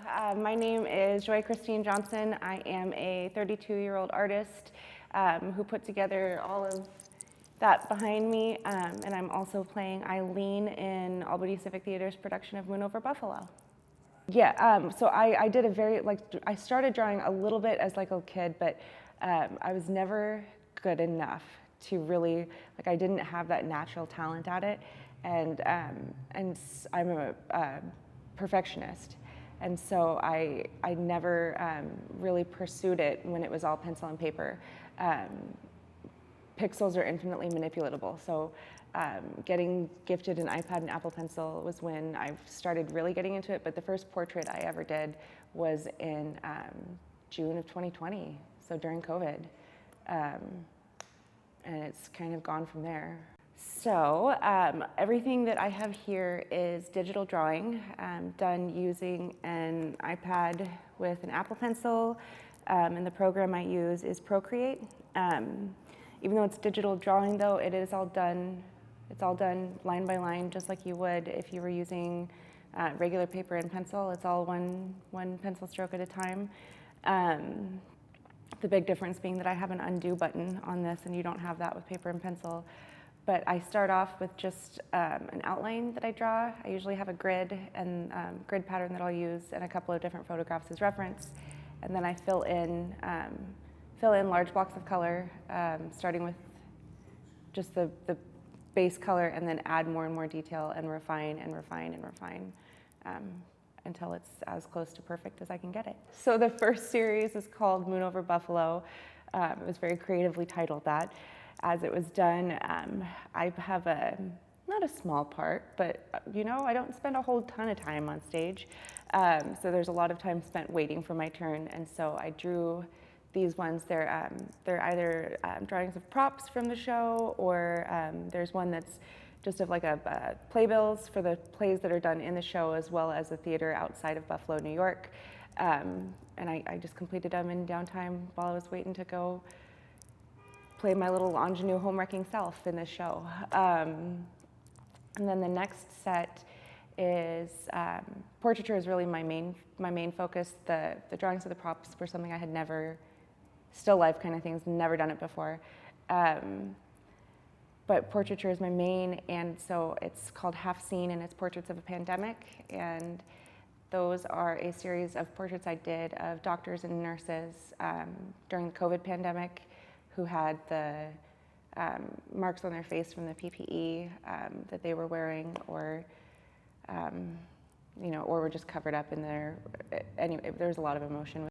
My name is Joy Christine Johnson. I am a 32-year-old artist who put together all of that behind me, and I'm also playing Eileen in Albany Civic Theater's production of Moon Over Buffalo. Yeah, so I did I started drawing a little bit as like a kid, but I was never good enough to really, I didn't have that natural talent at it, and I'm a perfectionist. And so I never really pursued it when it was all pencil and paper. Pixels are infinitely manipulatable, so getting gifted an iPad and Apple Pencil was when I started really getting into it, but the first portrait I ever did was in June of 2020, so during COVID. And it's kind of gone from there. So everything that I have here is digital drawing done using an iPad with an Apple Pencil, and the program I use is Procreate. Even though it's digital drawing though, it's all done line by line, just like you would if you were using regular paper and pencil. It's all one pencil stroke at a time. The big difference being that I have an undo button on this and you don't have that with paper and pencil. But I start off with just an outline that I draw. I usually have a grid and grid pattern that I'll use and a couple of different photographs as reference. And then I fill in large blocks of color, starting with just the base color, and then add more and more detail and refine and refine and refine until it's as close to perfect as I can get it. So the first series is called Moon Over Buffalo. It was very creatively titled that. As it was done, I have not a small part, but I don't spend a whole ton of time on stage. So there's a lot of time spent waiting for my turn, and so I drew these ones. They're either drawings of props from the show, or there's one that's just of like a playbills for the plays that are done in the show, as well as a theater outside of Buffalo, New York. And I just completed them in downtime while I was waiting to go play my little ingenue home-wrecking self in this show. And then the next set is portraiture is really my main focus. The drawings of the props were something I had never, still life kind of things, never done it before. But portraiture is my main, and so it's called Half Scene, and it's portraits of a pandemic. And those are a series of portraits I did of doctors and nurses during the COVID pandemic who had the marks on their face from the PPE that they were wearing, or or were just covered up in their. Anyway, there was a lot of emotion.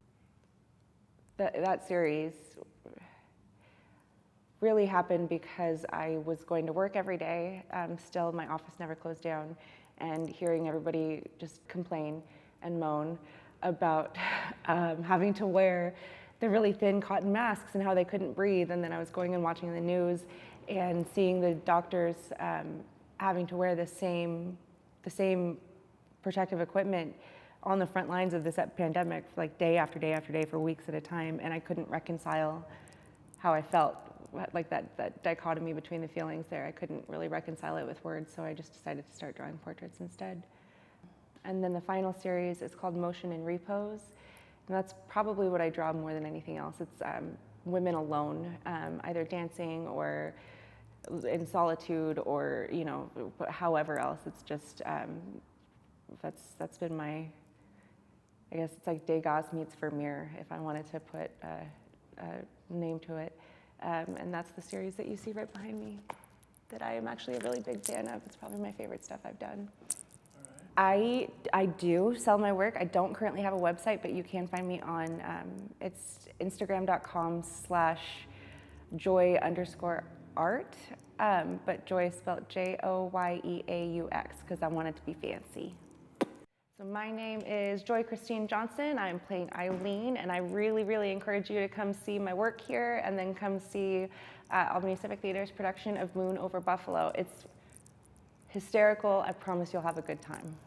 That series really happened because I was going to work every day. Still, my office never closed down, and hearing everybody just complain and moan about having to wear the really thin cotton masks and how they couldn't breathe. And then I was going and watching the news and seeing the doctors having to wear the same protective equipment on the front lines of this pandemic, like day after day after day for weeks at a time. And I couldn't reconcile how I felt, like that dichotomy between the feelings there. I couldn't really reconcile it with words, so I just decided to start drawing portraits instead. And then the final series is called Motion in Repose. And that's probably what I draw more than anything else. It's women alone, either dancing or in solitude, or however else. It's just that's been my. I guess it's like Degas meets Vermeer, if I wanted to put a name to it. And that's the series that you see right behind me, that I am actually a really big fan of. It's probably my favorite stuff I've done. I do sell my work. I don't currently have a website, but you can find me on, it's instagram.com/joy_art, but Joy is spelled Joyeaux, because I want it to be fancy. So my name is Joy Christine Johnson. I'm playing Eileen, and I really, really encourage you to come see my work here, and then come see Albany Civic Theater's production of Moon Over Buffalo. It's hysterical. I promise you'll have a good time.